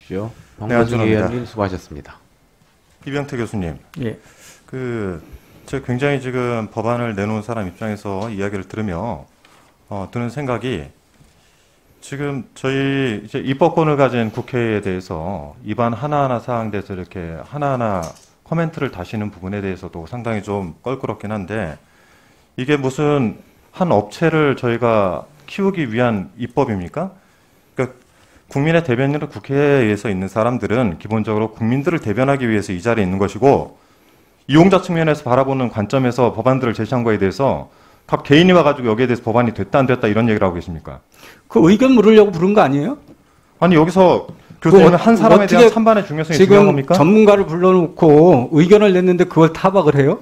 주십시오. 네, 황교안 의원님 수고하셨습니다. 이병태 교수님. 예. 제가 굉장히 지금 법안을 내놓은 사람 입장에서 이야기를 들으며 드는 생각이 지금 저희 이제 입법권을 가진 국회에 대해서 입안 하나하나 사항에 대해서 이렇게 하나하나 코멘트를 다시는 부분에 대해서도 상당히 좀 껄끄럽긴 한데 이게 무슨 한 업체를 저희가 키우기 위한 입법입니까? 그러니까 국민의 대변인으로 국회에서 있는 사람들은 기본적으로 국민들을 대변하기 위해서 이 자리에 있는 것이고 이용자 측면에서 바라보는 관점에서 법안들을 제시한 거에 대해서 각 개인이 와가지고 여기에 대해서 법안이 됐다 안 됐다 이런 얘기를 하고 계십니까? 그 의견 물으려고 부른 거 아니에요? 아니 여기서 교수님은 한 사람에 대한 찬반의 중요성이 중요한 겁니까? 지금 전문가를 불러놓고 의견을 냈는데 그걸 타박을 해요?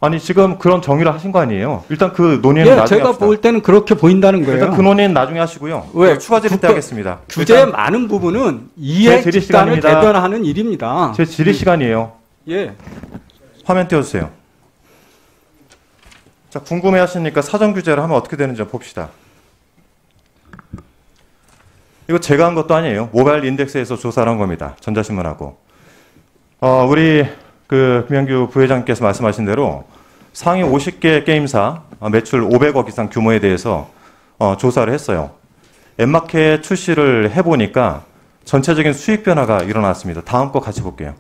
아니 지금 그런 정의를 하신 거 아니에요? 일단 그 논의는 나중에 제가 합시다. 볼 때는 그렇게 보인다는 거예요. 일단 그 논의는 나중에 하시고요. 왜? 추가 질의 때 하겠습니다. 규제의 많은 부분은 이해 질의 집단을 시간입니다. 대변하는 일입니다. 제 질의 시간이에요. 예. 화면 띄워주세요. 자, 궁금해하시니까 사전 규제를 하면 어떻게 되는지 봅시다. 이거 제가 한 것도 아니에요. 모바일 인덱스에서 조사를 한 겁니다. 전자신문하고. 우리 김영규 부회장께서 말씀하신 대로 상위 50개 게임사 매출 500억 이상 규모에 대해서 조사를 했어요. 앱마켓 출시를 해보니까 전체적인 수익 변화가 일어났습니다. 다음 거 같이 볼게요.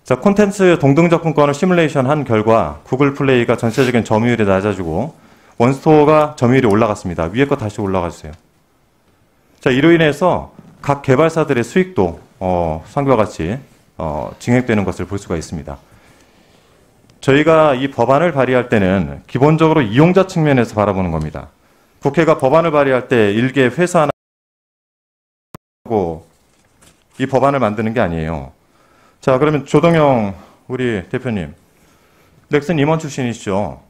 자, 콘텐츠 동등접근권을 시뮬레이션 한 결과 구글 플레이가 전체적인 점유율이 낮아지고 원스토어가 점유율이 올라갔습니다. 위에 거 다시 올라가 주세요. 자, 이로 인해서 각 개발사들의 수익도 상과 같이 증액되는 것을 볼 수가 있습니다. 저희가 이 법안을 발의할 때는 기본적으로 이용자 측면에서 바라보는 겁니다. 국회가 법안을 발의할 때 일개 회사나 이 법안을 만드는 게 아니에요. 자, 그러면 조동영 우리 대표님, 넥슨 임원 출신이시죠?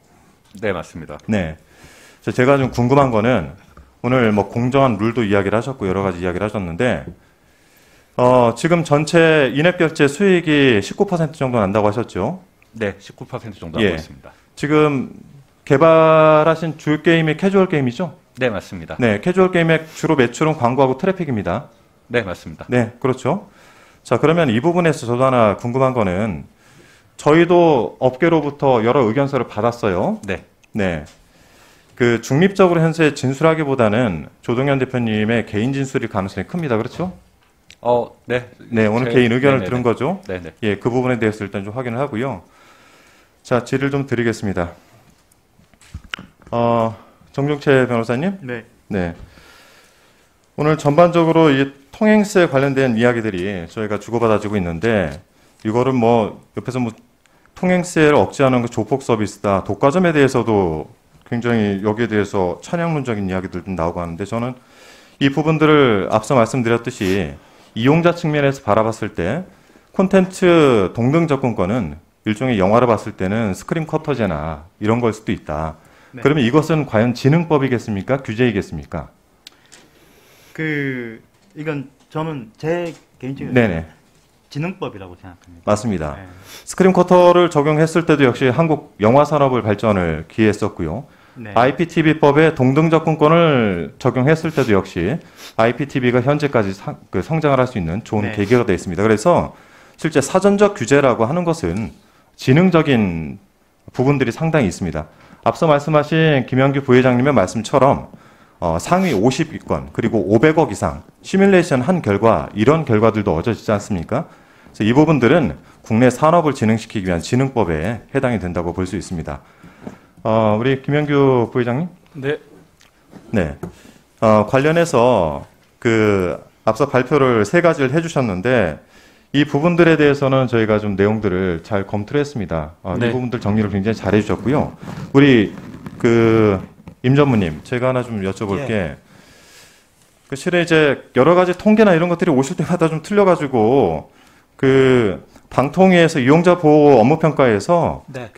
네, 맞습니다. 네. 제가 좀 궁금한 거는 오늘 뭐 공정한 룰도 이야기를 하셨고 여러 가지 이야기를 하셨는데 지금 전체 인앱결제 수익이 19% 정도 난다고 하셨죠? 네, 19% 정도 하고 있습니다. 지금 개발하신 주 게임이 캐주얼 게임이죠? 네, 맞습니다. 네, 캐주얼 게임의 주로 매출은 광고하고 트래픽입니다. 네, 맞습니다. 네, 그렇죠. 자, 그러면 이 부분에서 저도 하나 궁금한 거는 저희도 업계로부터 여러 의견서를 받았어요. 네. 네. 중립적으로 현재 진술하기보다는 조동현 대표님의 개인 진술일 가능성이 큽니다. 그렇죠? 네. 네, 오늘 개인 의견을 들은 거죠. 네네. 예, 그 부분에 대해서 일단 좀 확인을 하고요. 자, 질의를 좀 드리겠습니다. 정종채 변호사님? 네. 네. 오늘 전반적으로 이 통행세 관련된 이야기들이 저희가 주고받아지고 있는데 이거를 뭐 옆에서 뭐 통행세를 억제하는 그 조폭 서비스다. 독과점에 대해서도 굉장히 여기에 대해서 찬양론적인 이야기들 좀 나오고 하는데 저는 이 부분들을 앞서 말씀드렸듯이 이용자 측면에서 바라봤을 때 콘텐츠 동등 접근권은 일종의 영화를 봤을 때는 스크린 쿼터제나 이런 걸 수도 있다. 네. 그러면 이것은 과연 지능법이겠습니까? 규제이겠습니까? 이건 저는 제 개인적인 네네. 지능법이라고 생각합니다. 맞습니다. 네. 스크린 쿼터를 적용했을 때도 역시 한국 영화 산업을 발전을 기했었고요. 네. IPTV법에 동등 접근권을 적용했을 때도 역시 IPTV가 현재까지 성장을 할 수 있는 좋은 네. 계기가 되어 있습니다. 그래서 실제 사전적 규제라고 하는 것은 지능적인 부분들이 상당히 있습니다. 앞서 말씀하신 김영규 부회장님의 말씀처럼 상위 50위권 그리고 500억 이상 시뮬레이션 한 결과 이런 결과들도 얻어지지 않습니까? 그래서 이 부분들은 국내 산업을 진흥시키기 위한 지능법에 해당이 된다고 볼 수 있습니다. 우리 김영규 부회장님? 네. 네. 관련해서 앞서 발표를 3가지를 해주셨는데 이 부분들에 대해서는 저희가 좀 내용들을 잘 검토를 했습니다. 네. 이 부분들 정리를 굉장히 잘 해주셨고요. 우리 임 전무님, 제가 하나 좀 여쭤볼게. 실은 이제 여러 가지 통계나 이런 것들이 오실 때마다 좀 틀려가지고 방통위에서 이용자 보호 업무 평가에서 네.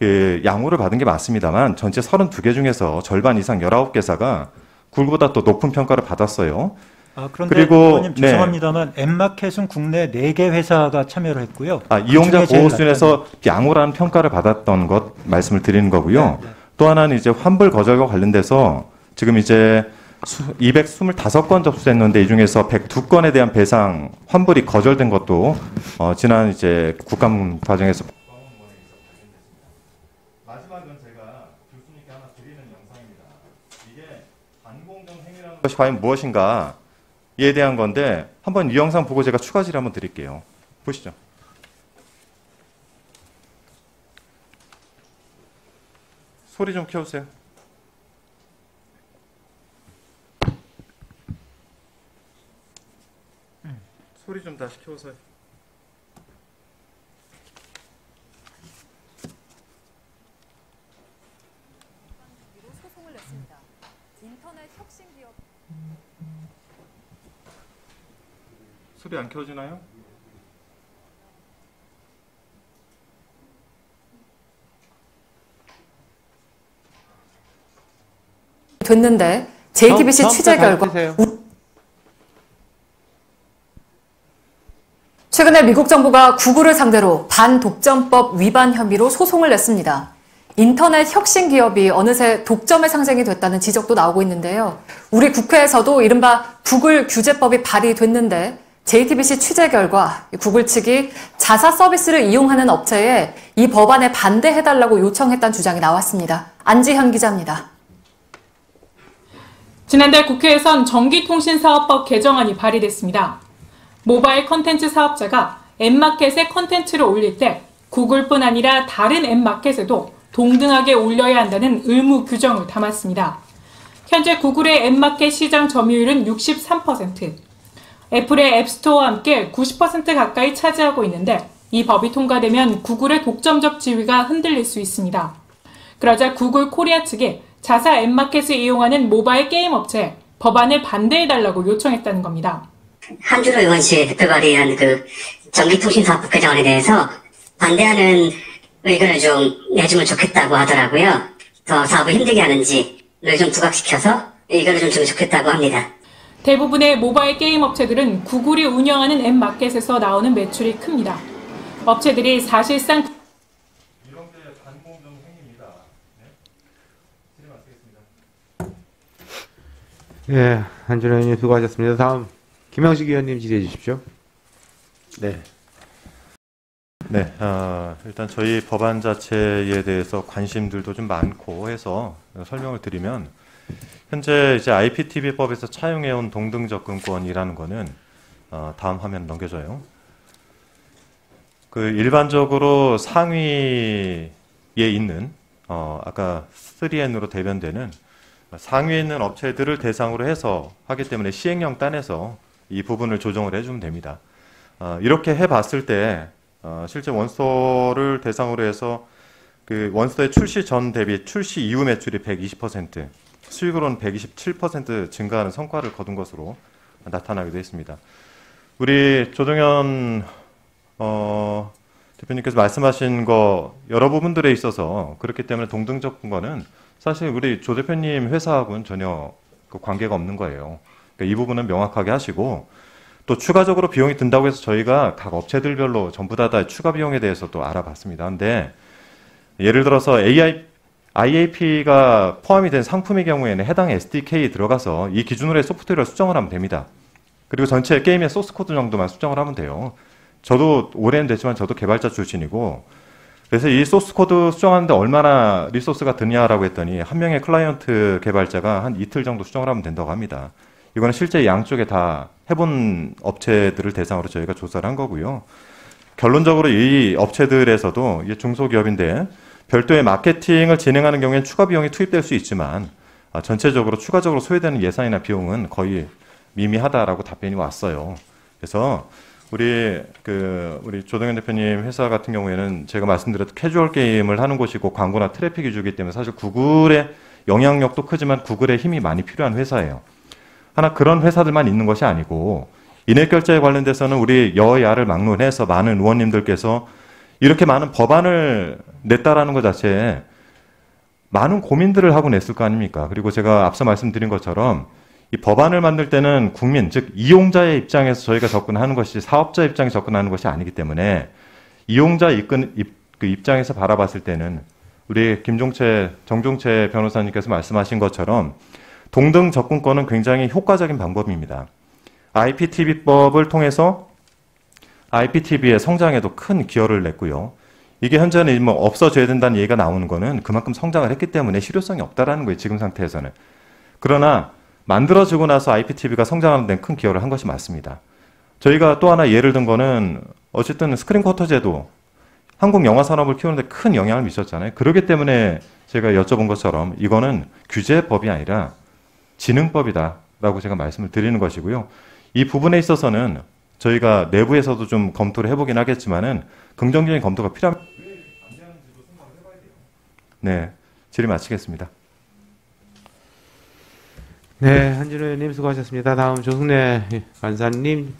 양호를 받은 게 맞습니다만 전체 32개 중에서 절반 이상 19개사가 구글보다 더 높은 평가를 받았어요. 그런데 그리고 의원님 죄송합니다만 앱마켓은 국내 4개 회사가 참여를 했고요. 이용자 보호 수준에서 양호라는 평가를 받았던 것 말씀을 드리는 거고요. 네. 또 하나는 이제 환불 거절과 관련돼서 지금 이제 225건 접수됐는데 이 중에서 102건에 대한 배상 환불이 거절된 것도 지난 이제 국감 과정에서 마지막은 제가 교수님께 하나 드리는 영상입니다. 이게 반공정 행위라는 것이 과연 무엇인가에 대한 건데 한번 이 영상 보고 제가 추가 질의 한번 드릴게요. 보시죠. 소리 좀 켜주세요. 소리 좀 다시 켜서. 소송을 냈습니다. 인터넷 혁신 기업 소리 안 켜지나요? 됐는데 JTBC 취재 결과 최근에 미국 정부가 구글을 상대로 반독점법 위반 혐의로 소송을 냈습니다. 인터넷 혁신 기업이 어느새 독점의 상징이 됐다는 지적도 나오고 있는데요. 우리 국회에서도 이른바 구글 규제법이 발의됐는데 JTBC 취재 결과 구글 측이 자사 서비스를 이용하는 업체에 이 법안에 반대해달라고 요청했다는 주장이 나왔습니다. 안지현 기자입니다. 지난달 국회에선 전기통신사업법 개정안이 발의됐습니다. 모바일 컨텐츠 사업자가 앱마켓에 컨텐츠를 올릴 때 구글뿐 아니라 다른 앱마켓에도 동등하게 올려야 한다는 의무 규정을 담았습니다. 현재 구글의 앱마켓 시장 점유율은 63%, 애플의 앱스토어와 함께 90% 가까이 차지하고 있는데 이 법이 통과되면 구글의 독점적 지위가 흔들릴 수 있습니다. 그러자 구글 코리아 측이 자사 앱마켓을 이용하는 모바일 게임 업체에 법안을 반대해달라고 요청했다는 겁니다. 한준호 의원실의 대표 발의한 그 전기통신사업법 개정안에 대해서 반대하는 의견을 좀 내주면 좋겠다고 하더라고요. 더 사업을 힘들게 하는지를 좀 부각시켜서 의견을 좀 주면 좋겠다고 합니다. 대부분의 모바일 게임 업체들은 구글이 운영하는 앱마켓에서 나오는 매출이 큽니다. 업체들이 사실상 이런 게 반공정 행위입니다. 네. 예, 한준호 의원님 수고하셨습니다. 다음 김영식 의원님 질의해 주십시오. 네. 네, 일단 저희 법안 자체에 대해서 관심들도 좀 많고 해서 설명을 드리면 현재 이제 IPTV법에서 차용해온 동등접근권이라는 거는 다음 화면 넘겨줘요. 그 일반적으로 상위에 있는 아까 3N으로 대변되는 상위에 있는 업체들을 대상으로 해서 하기 때문에 시행령 단에서 이 부분을 조정을 해주면 됩니다. 이렇게 해봤을 때 실제 원서를 대상으로 해서 그 원서의 출시 전 대비 출시 이후 매출이 120%, 수익으로는 127% 증가하는 성과를 거둔 것으로 나타나기도 했습니다. 우리 조동현 대표님께서 말씀하신 거 여러 부분들에 있어서 그렇기 때문에 동등접근권은 사실 우리 조 대표님 회사하고는 전혀 그 관계가 없는 거예요. 그러니까 이 부분은 명확하게 하시고 또 추가적으로 비용이 든다고 해서 저희가 각 업체들별로 전부 다 추가 비용에 대해서 또 알아봤습니다. 근데 예를 들어서 IAP가 포함이 된 상품의 경우에는 해당 SDK에 들어가서 이 기준으로 의 소프트웨어를 수정을 하면 됩니다. 그리고 전체 게임의 소스 코드 정도만 수정을 하면 돼요. 저도 오래는 됐지만 저도 개발자 출신이고 그래서 이 소스 코드 수정하는데 얼마나 리소스가 드냐라고 했더니 한 명의 클라이언트 개발자가 한 이틀 정도 수정을 하면 된다고 합니다. 이거는 실제 양쪽에 다 해본 업체들을 대상으로 저희가 조사를 한 거고요. 결론적으로 이 업체들에서도 이게 중소기업인데 별도의 마케팅을 진행하는 경우에는 추가 비용이 투입될 수 있지만 전체적으로 추가적으로 소요되는 예산이나 비용은 거의 미미하다라고 답변이 왔어요. 그래서 우리 조동현 대표님 회사 같은 경우에는 제가 말씀드렸던 캐주얼 게임을 하는 곳이고 광고나 트래픽 위주이기 때문에 사실 구글의 영향력도 크지만 구글의 힘이 많이 필요한 회사예요. 하나 그런 회사들만 있는 것이 아니고 인앱 결제에 관련돼서는 우리 여야를 막론해서 많은 의원님들께서 이렇게 많은 법안을 냈다라는 것 자체에 많은 고민들을 하고 냈을 거 아닙니까? 그리고 제가 앞서 말씀드린 것처럼 이 법안을 만들 때는 국민, 즉 이용자의 입장에서 저희가 접근하는 것이 사업자 입장에 접근하는 것이 아니기 때문에 이용자 그 입장에서 바라봤을 때는 우리 정종채 변호사님께서 말씀하신 것처럼 동등 접근권은 굉장히 효과적인 방법입니다. IPTV법을 통해서 IPTV의 성장에도 큰 기여를 냈고요. 이게 현재는 뭐 없어져야 된다는 얘기가 나오는 거는 그만큼 성장을 했기 때문에 실효성이 없다라는 거예요. 지금 상태에서는. 그러나 만들어지고 나서 IPTV가 성장하는 데는 큰 기여를 한 것이 맞습니다. 저희가 또 하나 예를 든 거는 어쨌든 스크린 쿼터 제도, 한국 영화 산업을 키우는데 큰 영향을 미쳤잖아요. 그렇기 때문에 제가 여쭤본 것처럼 이거는 규제법이 아니라 지능법이다라고 제가 말씀을 드리는 것이고요. 이 부분에 있어서는 저희가 내부에서도 좀 검토를 해보긴 하겠지만은 긍정적인 검토가 필요합니다. 네, 질의 마치겠습니다. 네, 한진호 의원님 수고하셨습니다. 다음 조승래 간사님